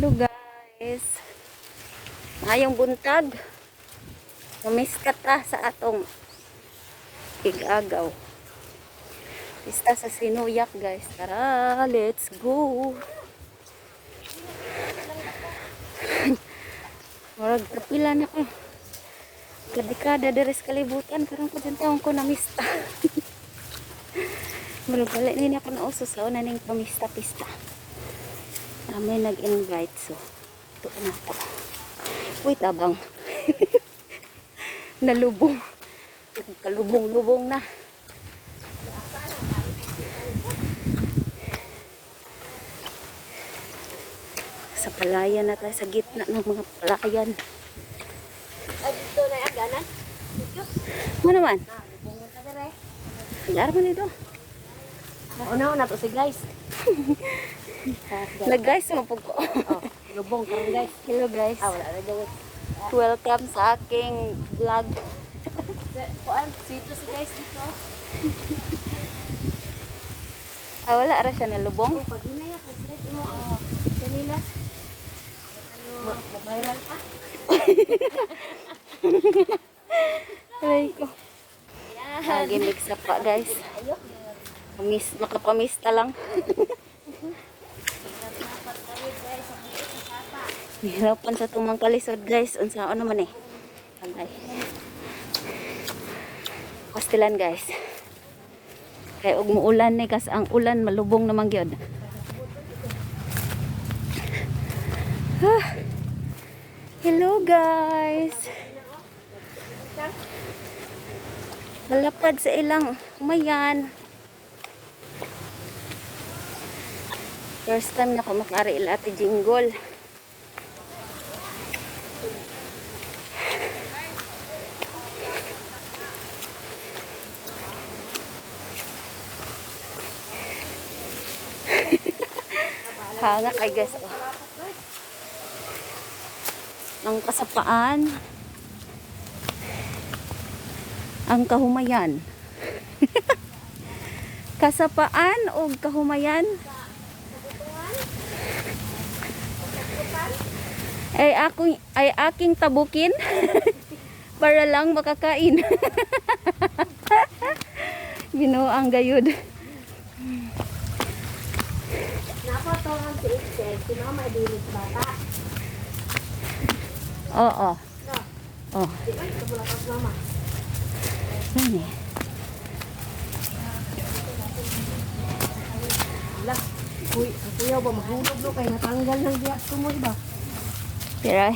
Hello guys. Mayong buntag. Mamiska ta sa atong igagaw. Pista sa Sinuyak guys. Tara, let's go. Murag kapila na ko. Kadikada deres kalibutan karon ko din taong ko namista. Murag balik nini ako na uso sa una ning pamista-pista. May nag-invite so ito na po. Wait abang. Nalubong. Kalubong-lubong na. Sa palayan na tayo, sa gitna ng mga palayan. Dito na yung ganan. Ano naman? Dar man ito. Una to si guys. Nag-guys mo po ko. Oh, lubong karon guys. Hello guys. Wala na daw. Welcome sa aking vlog. Kuan, sito si guys dito. Wala ara siya nalubong. Pag hinaya ko straight mo kanila. Viral pa. Aray ko. Gimik sa pa guys. Nakapamista lang. Hirapan sa tumang kalisod guys. Unsaon naman eh. Agay. Pastilan guys. Kaya og muulan ni kas ang ulan malubong naman gyud. Hello guys. Malapad sa ilang umayan. First time na ako makari ila ati jingle. Hanga kay guys. Oh. Ang kasapaan. Ang kahumayan. Kasapaan o kahumayan? Ay aking tabukin para lang makakain. Binuang gayud. Napatongan si Excel, si mama dilit bata. Oo. No. Oh. Di ba kabulakas mama? Ano eh? Ala. Uy, ang kuya ba mahulog no kay natanggal ng diat ko mo ba? Tira.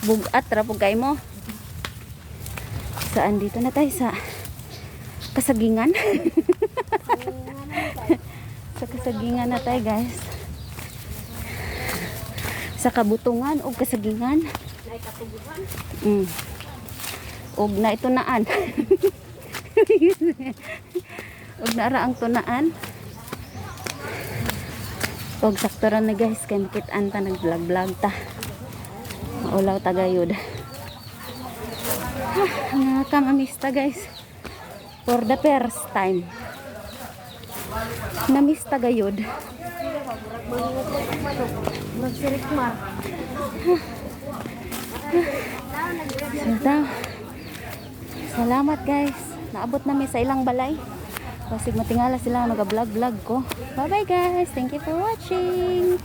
Bugat ra pugay mo. Saan dito na tayo sa Kasagingan? Sa Kasagingan na tayo guys. Sa Kabutungan o Kasagingan. Nay katubuhan. Og na ito naan. Og nara ang tunaan. Og saktoran na guys kay makitaan ta nag-vlog ta. Maulaw ta gayud. Nakamamista guys. For the first time. Namista gayud. Magsirikmar. Salamat guys. Naabot namin sa ilang balay. Kasi matingala sila nag-vlog-vlog ko. Bye bye guys. Thank you for watching.